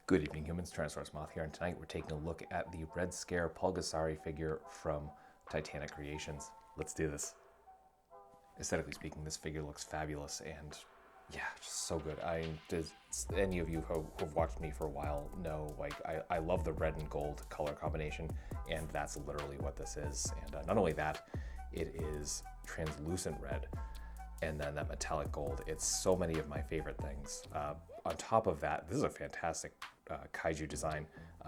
Good evening, humans. Tyrannosaurusmoth here, and tonight we're taking a look at the Red Scare Pulgazary figure from Titanic Creations. Let's do this. Aesthetically speaking, this figure looks fabulous, and yeah, just so good. Any of you who have watched me for a while know, like, I love the red and gold color combination, and that's literally what this is. And not only that, it is translucent red, and then that metallic gold. It's so many of my favorite things. On top of that, this is a fantastic kaiju design.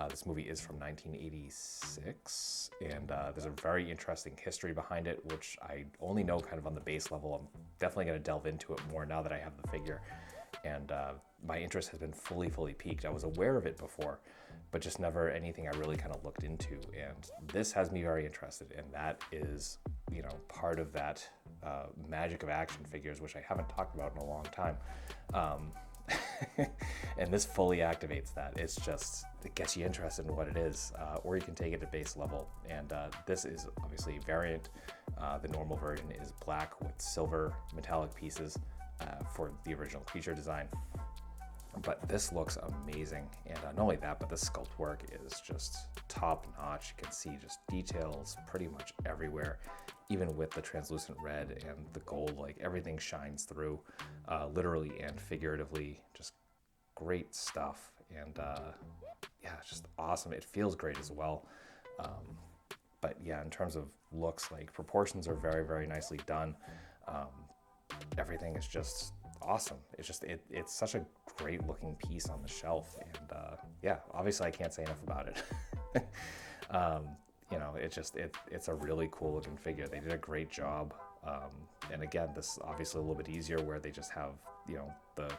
This movie is from 1986, and there's a very interesting history behind it, which I only know kind of on the base level. I'm definitely going to delve into it more now that I have the figure, and my interest has been fully piqued. I was aware of it before, but just never anything I really kind of looked into, and this has me very interested, and that is, you know, part of that magic of action figures, which I haven't talked about in a long time. And this fully activates that. It's just, it gets you interested in what it is, or you can take it to base level. And this is obviously a variant. The normal version is black with silver metallic pieces for the original creature design. But this looks amazing, and not only that, but the sculpt work is just top notch. You can see just details pretty much everywhere, even with the translucent red and the gold. Like, everything shines through, literally and figuratively. Just great stuff, and yeah, just awesome. It feels great as well. But yeah, in terms of looks, like, proportions are very nicely done. Everything is just awesome. It's just it's such a great looking piece on the shelf, and yeah, obviously I can't say enough about it. You know, it's a really cool looking figure. They did a great job, and again, this obviously a little bit easier where they just have, you know, the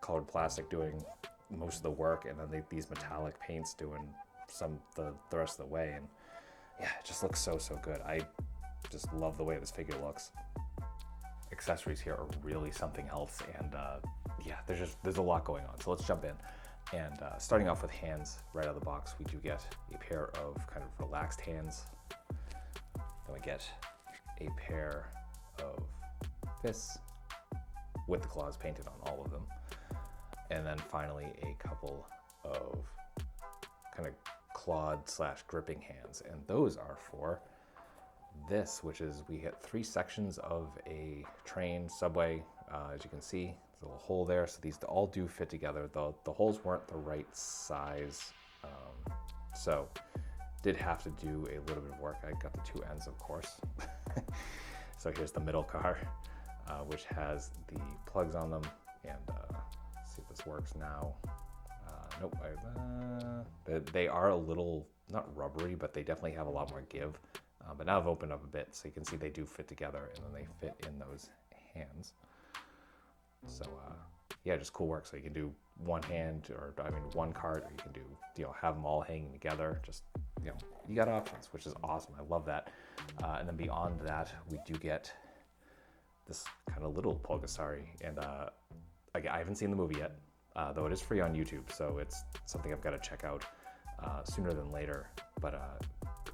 colored plastic doing most of the work, and then these metallic paints doing the rest of the way. And yeah, it just looks so good. I just love the way this figure looks. Accessories here are really something else, and yeah, there's a lot going on. So let's jump in, and starting off with hands right out of the box, we do get a pair of kind of relaxed hands. Then we get a pair of fists with the claws painted on all of them, and then finally a couple of kind of clawed / gripping hands, and those are for this, which is, we get 3 sections of a train, subway. As you can see, there's a little hole there, so these all do fit together. The holes weren't the right size, so did have to do a little bit of work. I got the 2 ends, of course. So here's the middle car, which has the plugs on them, and let's see if this works now. Nope, they are a little, not rubbery, but they definitely have a lot more give. But now I've opened up a bit, so you can see they do fit together, and then they fit in those hands. So yeah, just cool work. So you can do one hand, or I mean one cart, or you can do, you know, have them all hanging together. Just, you know, you got options, which is awesome. I love that. And then beyond that, we do get this kind of little Pulgazary, and I haven't seen the movie yet, though it is free on YouTube, so it's something I've got to check out sooner than later. But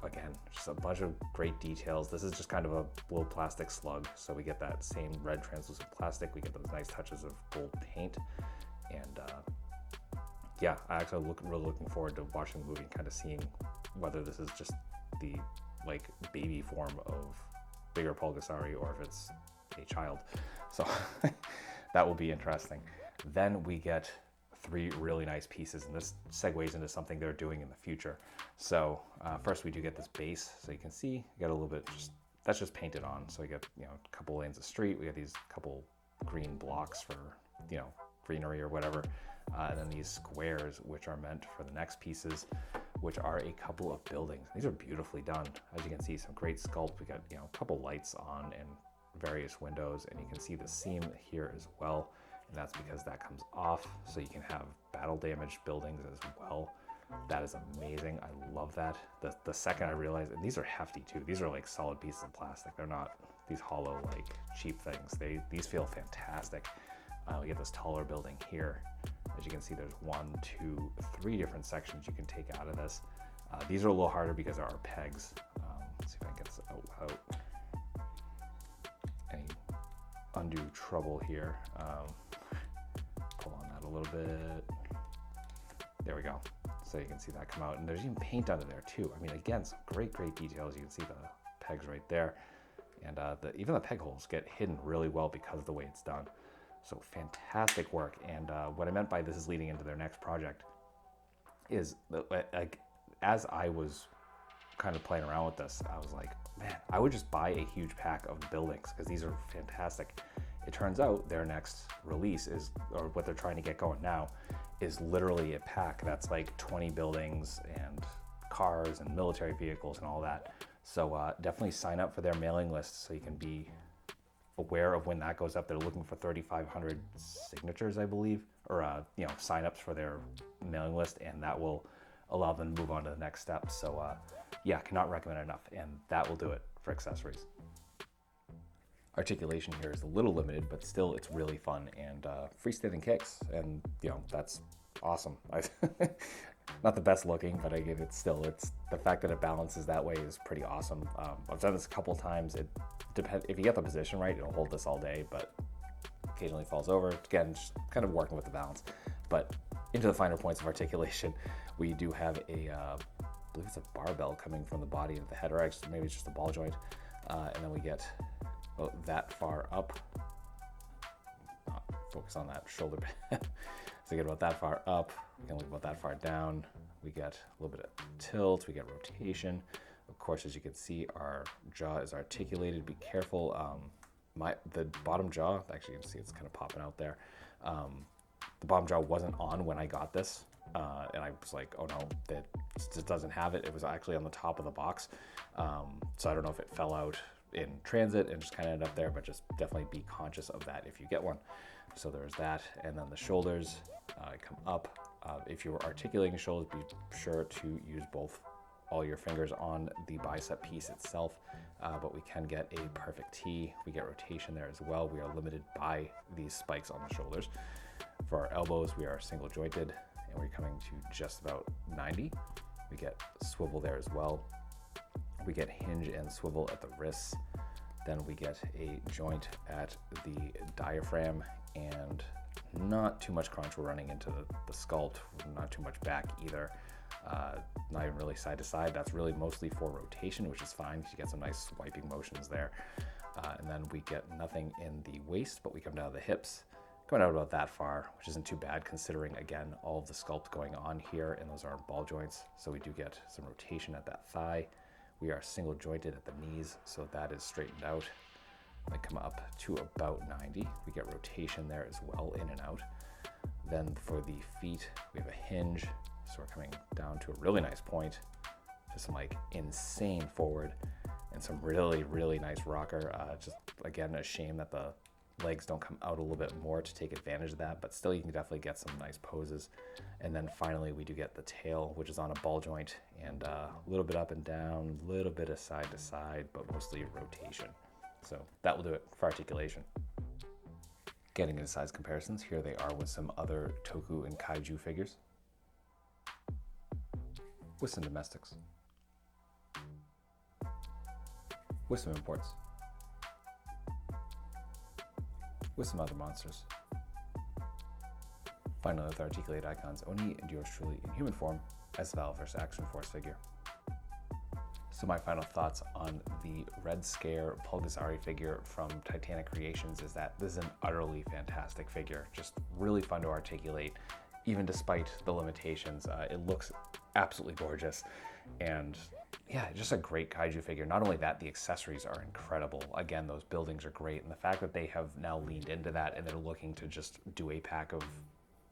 again, just a bunch of great details. This is just kind of a little plastic slug, so we get that same red translucent plastic. We get those nice touches of gold paint, and yeah, I actually really looking forward to watching the movie and kind of seeing whether this is just the, like, baby form of bigger Pulgazary, or if it's a child. So that will be interesting. Then we get 3 really nice pieces, and this segues into something they're doing in the future. So first we do get this base, so you can see you got a little bit, that's just painted on. So we get, you know, a couple lanes of street, we got these couple green blocks for, you know, greenery or whatever, and then these squares, which are meant for the next pieces, which are a couple of buildings. These are beautifully done. As you can see, some great sculpt. We got, you know, a couple lights on and various windows, and you can see the seam here as well. And that's because that comes off, so you can have battle damaged buildings as well. That is amazing. I love that. The second I realized, and these are hefty too. These are like solid pieces of plastic. They're not these hollow, like, cheap things. These feel fantastic. We get this taller building here. As you can see, there's 1, 2, 3 different sections you can take out of this. These are a little harder because there are pegs. Let's see if I can get this out. Any undue trouble here. Pull on that a little bit. There we go. So you can see that come out, and there's even paint under there too. I mean, again, some great details. You can see the pegs right there, and even the peg holes get hidden really well because of the way it's done. So fantastic work. And what I meant by this is leading into their next project is, like, as I was kind of playing around with this, I was like, man, I would just buy a huge pack of the buildings because these are fantastic. It turns out their next release is, or what they're trying to get going now, is literally a pack that's like 20 buildings and cars and military vehicles and all that. So definitely sign up for their mailing list so you can be aware of when that goes up. They're looking for 3,500 signatures, I believe, or signups for their mailing list, and that will allow them to move on to the next step. So yeah, cannot recommend it enough, and that will do it for accessories. Articulation here is a little limited, but still it's really fun, and freestanding kicks, and that's awesome. Not the best looking, but it's the fact that it balances that way is pretty awesome. I've done this a couple times. It depends, if you get the position right, it'll hold this all day, but occasionally falls over. Again, just kind of working with the balance. But into the finer points of articulation, we do have I believe it's a barbell coming from the body into the head, or actually maybe it's just a ball joint, and then we get that far up. Focus on that shoulder pad. So we get about that far up, we can look about that far down. We get a little bit of tilt, we get rotation. Of course, as you can see, our jaw is articulated. Be careful. The bottom jaw, actually you can see it's kind of popping out there. The bottom jaw wasn't on when I got this. And I was like, oh no, that just doesn't have it. It was actually on the top of the box. So I don't know if it fell out in transit and just kind of ended up there, but just definitely be conscious of that if you get one. So there's that. And then the shoulders come up. If you were articulating shoulders, be sure to use all your fingers on the bicep piece itself, but we can get a perfect T. We get rotation there as well. We are limited by these spikes on the shoulders. For our elbows, we are single jointed, and we're coming to just about 90. We get swivel there as well. We get hinge and swivel at the wrists. Then we get a joint at the diaphragm, and not too much crunch. We're running into the sculpt, not too much back either. Not even really side to side. That's really mostly for rotation, which is fine because you get some nice swiping motions there. And then we get nothing in the waist, but we come down to the hips, going out about that far, which isn't too bad considering, again, all of the sculpt going on here, and those are ball joints. So we do get some rotation at that thigh. We are single jointed at the knees, so that is straightened out. They come up to about 90. We get rotation there as well, in and out. Then for the feet, we have a hinge. So we're coming down to a really nice point, just some like insane forward and some really nice rocker. Just again, a shame that the legs don't come out a little bit more to take advantage of that, but still you can definitely get some nice poses. And then finally we do get the tail, which is on a ball joint, and a little bit up and down, a little bit of side to side, but mostly rotation. So that will do it for articulation. Getting into size comparisons, here they are with some other Toku and Kaiju figures, with some domestics, with some imports, with some other monsters. Finally, with articulated icons, Oni and yours truly in human form as the Valverse Action Force figure. So my final thoughts on the Red Scare Pulgazary figure from Titanic Creations is that this is an utterly fantastic figure, just really fun to articulate, even despite the limitations. It looks absolutely gorgeous, and yeah, just a great kaiju figure. Not only that, the accessories are incredible. Again, those buildings are great, and the fact that they have now leaned into that and they're looking to just do a pack of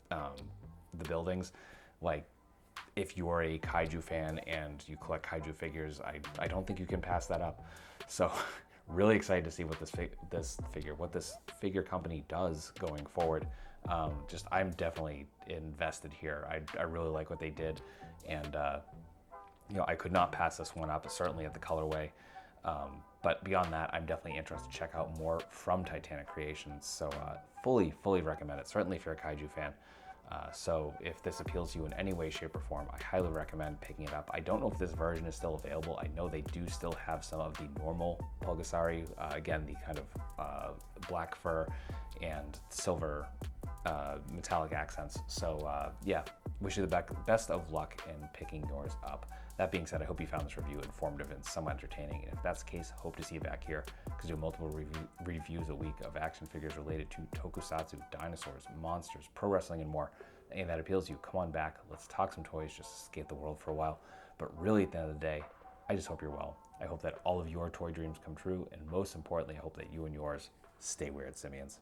the buildings, like, if you are a kaiju fan and you collect kaiju figures, I don't think you can pass that up. So really excited to see what this figure company does going forward. I'm definitely invested here. I really like what they did, and I could not pass this one up, certainly at the colorway. But beyond that, I'm definitely interested to check out more from Titanic Creations. So fully recommend it, certainly if you're a kaiju fan. So if this appeals to you in any way, shape, or form, I highly recommend picking it up. I don't know if this version is still available. I know they do still have some of the normal Pulgazary, again, the kind of black fur and silver metallic accents. So yeah, Wish you the best of luck in picking yours up. That being said, I hope you found this review informative and somewhat entertaining. And if that's the case, hope to see you back here, because we do multiple reviews a week of action figures related to tokusatsu, dinosaurs, monsters, pro wrestling, and more. Anything that appeals to you, come on back. Let's talk some toys, just escape the world for a while. But really, at the end of the day, I just hope you're well. I hope that all of your toy dreams come true, and most importantly, I hope that you and yours stay weird, simians.